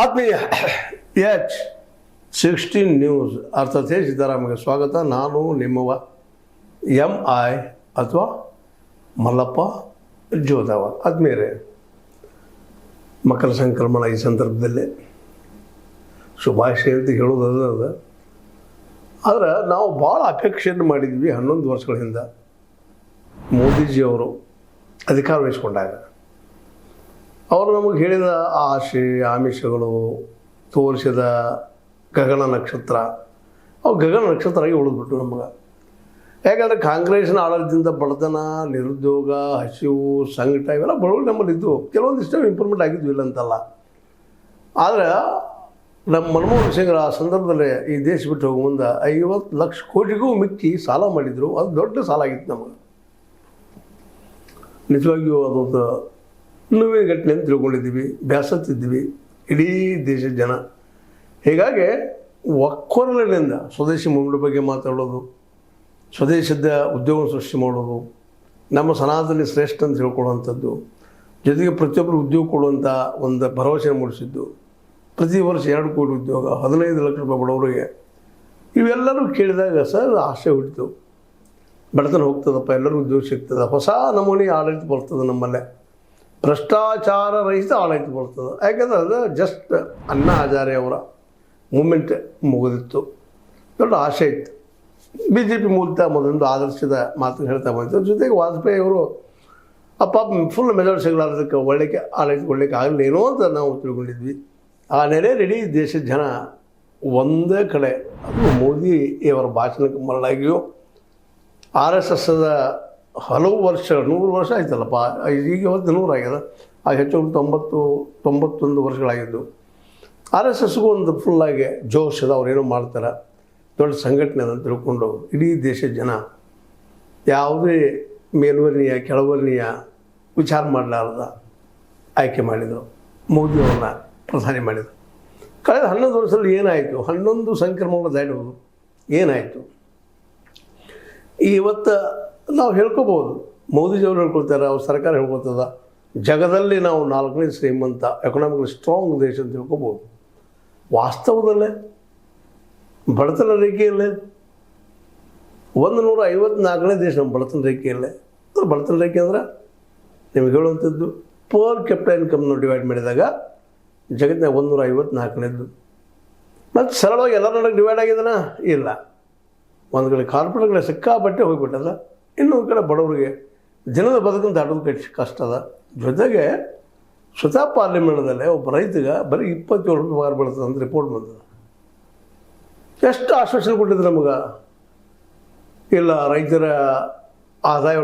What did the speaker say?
ಆತ್ಮೀಯ H16 news ಅರ್ಥಾತ್ ಸಿದ್ದರಾಮಯ್ಯ ಸ್ವಾಗತ. ನಾನು ನಿಮ್ಮವ MI ಅಥವಾ ಮಲ್ಲಪ್ಪ ಜೋದವ. ಆದ್ಮೇಲೆ ಮಕರ ಸಂಕ್ರಮಣ ಈ ಸಂದರ್ಭದಲ್ಲಿ ಶುಭಾಶಯ ಅಂತ ಹೇಳೋದು ಆದರೆ ನಾವು ಭಾಳ ಅಪೇಕ್ಷೆಯನ್ನು ಮಾಡಿದ್ವಿ 11 ವರ್ಷಗಳ ಹಿಂದೆ ಮೋದಿಜಿಯವರು ಅಧಿಕಾರ ವಹಿಸ್ಕೊಂಡಾಗ. ಅವರು ನಮಗೆ ಹೇಳಿದ ಆಶೆ ಆಮಿಷಗಳು ತೋರಿಸಿದ ಗಗನ ನಕ್ಷತ್ರ ಅವು ಗಗನ ನಕ್ಷತ್ರ ಆಗಿ ಉಳಿದ್ಬಿಟ್ಟು ನಮಗೆ. ಯಾಕಂದರೆ ಕಾಂಗ್ರೆಸ್ನ ಆಡಳಿತದಿಂದ ಬಡತನ, ನಿರುದ್ಯೋಗ, ಹಸಿವು, ಸಂಕಟ ಇವೆಲ್ಲ ಬಡವಳು ನಮ್ಮಲ್ಲಿದ್ದು ಕೆಲವೊಂದಿಷ್ಟು ಇಂಪ್ರೂವ್ಮೆಂಟ್ ಆಗಿದ್ವು ಇಲ್ಲ ಅಂತಲ್ಲ. ಆದರೆ ನಮ್ಮ ಮನಮೋಹನ್ ಸಿಂಗ್ರ ಆ ಸಂದರ್ಭದಲ್ಲಿ ಈ ದೇಶ ಬಿಟ್ಟು ಹೋಗೋ ಮುಂದೆ 50 ಲಕ್ಷ ಕೋಟಿಗೂ ಮಿಕ್ಕಿ ಸಾಲ ಮಾಡಿದರು. ಅದು ದೊಡ್ಡ ಸಾಲ ಆಗಿತ್ತು ನಮಗೆ. ನಿಜವಾಗಿಯೂ ಅದೊಂದು ನೋವಿನ ಘಟನೆ ಅಂತ ತಿಳ್ಕೊಂಡಿದ್ದೀವಿ, ಬೇಸತ್ತಿದ್ದೀವಿ ಇಡೀ ದೇಶದ ಜನ. ಹೀಗಾಗಿ ಒಕ್ಕೊರಲಿನಿಂದ ಸ್ವದೇಶಿ ಮೂವ್ಮೆಂಟ್ ಬಗ್ಗೆ ಮಾತಾಡೋದು, ಸ್ವದೇಶದ ಉದ್ಯೋಗ ಸೃಷ್ಟಿ ಮಾಡೋದು, ನಮ್ಮ ಸನಾತನ ಶ್ರೇಷ್ಠ ಅಂತ ತಿಳ್ಕೊಳ್ಳುವಂಥದ್ದು, ಜೊತೆಗೆ ಪ್ರತಿಯೊಬ್ಬರು ಉದ್ಯೋಗ ಕೊಡುವಂಥ ಒಂದು ಭರವಸೆ ಮೂಡಿಸಿದ್ದು, ಪ್ರತಿ ವರ್ಷ 2 ಕೋಟಿ ಉದ್ಯೋಗ, 15 ಲಕ್ಷ ರೂಪಾಯಿ ಬಡವರಿಗೆ, ಇವೆಲ್ಲರೂ ಕೇಳಿದಾಗ ಸರ್ ಆಸೆ ಹುಟ್ಟಿತು. ಬಡತನ ಹೋಗ್ತದಪ್ಪ, ಎಲ್ಲರೂ ಉದ್ಯೋಗ ಸಿಗ್ತದೆ, ಹೊಸ ನಮೂನೆ ಆಡಳಿತ ಬರ್ತದೆ, ನಮ್ಮಲ್ಲೇ ಭ್ರಷ್ಟಾಚಾರ ರಹಿತ ಆಡಳಿತ ಬರ್ತದೆ. ಯಾಕಂದ್ರೆ ಅದು ಜಸ್ಟ್ ಅಣ್ಣಾ ಹಜಾರೆ ಅವರ ಮೂಮೆಂಟ್ ಮುಗಿದಿತ್ತು, ದೊಡ್ಡ ಆಸೆ ಇತ್ತು. BJP ಮೂಲತಃ ಮೊದಲೊಂದು ಆದರ್ಶದ ಮಾತು ಹೇಳ್ತಾ ಬಂತು. ಜೊತೆಗೆ ವಾಜಪೇಯಿ ಅವರು ಅಪ್ಪ ಫುಲ್ ಮೆಜಾರಿಟಿ ಸಿಗಲಾರ್ದಕ್ಕೆ ಒಳ್ಳೆಗೆ ಆಡಳಿತ ಕೊಡಲಿಕ್ಕೆ ಆಗಲೇನೋ ಅಂತ ನಾವು ತಿಳ್ಕೊಂಡಿದ್ವಿ. ಆ ನೆಲೆಯಲ್ಲಿ ಇಡೀ ದೇಶದ ಜನ ಒಂದೇ ಕಡೆ, ಅದು ಮೋದಿಯವರ ಭಾಷಣಕ್ಕೆ ಮರಳಾಗಿಯೋ RSSದ ಹಲವು ವರ್ಷಗಳು 100 ವರ್ಷ ಆಯ್ತಲ್ಲಪ್ಪ, ಈಗ ಇವತ್ತು 100 ಆಗ್ಯದ, ಆಗ ಹೆಚ್ಚು 91 ವರ್ಷಗಳಾಗಿದ್ದು. RSSಗೂ ಒಂದು ಫುಲ್ಲಾಗಿ ಜೋಶ್ ಅದ, ಅವ್ರೇನೋ ಮಾಡ್ತಾರೆ, ದೊಡ್ಡ ಸಂಘಟನೆ ಅಂತ ತಿಳ್ಕೊಂಡು ಇಡೀ ದೇಶದ ಜನ ಯಾವುದೇ ಮೇಲ್ವರ್ಣೀಯ ಕೆಳವರ್ಣೀಯ ವಿಚಾರ ಮಾಡಲಾರ್ದ ಆಯ್ಕೆ ಮಾಡಿದರು, ಮೋದಿಯವ್ರನ್ನ ಪ್ರಧಾನಿ ಮಾಡಿದರು. ಕಳೆದ 11 ವರ್ಷದಲ್ಲಿ ಏನಾಯಿತು? 11 ಸಂಕ್ರಮಣಗಳು ದಾಟಿ ಹೋದು ಏನಾಯಿತು? ಇವತ್ತು ನಾವು ಹೇಳ್ಕೊಬೋದು, ಮೋದಿಜಿಯವರು ಹೇಳ್ಕೊಳ್ತಾರೆ, ಅವ್ರ ಸರ್ಕಾರ ಹೇಳ್ಕೊಳ್ತದ, ಜಗದಲ್ಲಿ ನಾವು 4ನೇ ಶ್ರೀಮಂತ ಎಕನಾಮಿಕಲಿ ಸ್ಟ್ರಾಂಗ್ ದೇಶ ಅಂತ ತಿಳ್ಕೊಬೋದು. ವಾಸ್ತವದಲ್ಲೇ ಬಡತನ ರೇಖೆಯಲ್ಲೇ 154ನೇ ದೇಶ ನಮ್ಮ ಬಡತನ ರೇಖೆಯಲ್ಲೇ. ಬಡತನ ರೇಖೆ ಅಂದ್ರೆ ನಿಮಗೆ ಹೇಳುವಂಥದ್ದು ಪರ್ ಕ್ಯಾಪಿಟಲ್ ಇನ್ಕಮ್ನ ಡಿವೈಡ್ ಮಾಡಿದಾಗ ಜಗತ್ತಿನಾಗ 154ನೇದ್ದು. ಮತ್ತು ಸರಳವಾಗಿ ಎಲ್ಲರ ನಡುವೆ ಡಿವೈಡ್ ಆಗಿದೆನಾ? ಇಲ್ಲ. ಒಂದು ಕಡೆ ಕಾರ್ಪೊರೇಟ್ಗಳ ಸಿಕ್ಕಾಪಟ್ಟೆ ಹೋಗಿಬಿಟ್ಟದ, ಇನ್ನೊಂದು ಕಡೆ ಬಡವರಿಗೆ ದಿನದ ಬದುಕನ್ನು ದಾಟೋದು ಕಷ್ಟ ಅದ. ಜೊತೆಗೆ ಸ್ವತಃ ಪಾರ್ಲಿಮೆಂಟ್ದಲ್ಲೇ ಒಬ್ಬ ರೈತಗೆ ಬರೀ 27 ರೂಪಾಯಿ ಪಗಾರ ಬೀಳ್ತದೆ ಅಂತ ರಿಪೋರ್ಟ್ ಬಂದದ. ಎಷ್ಟು ಆಶ್ವಾಸನೆ ಕೊಟ್ಟಿದ್ರು ನಮಗೆ? ಇಲ್ಲ ರೈತರ ಆದಾಯ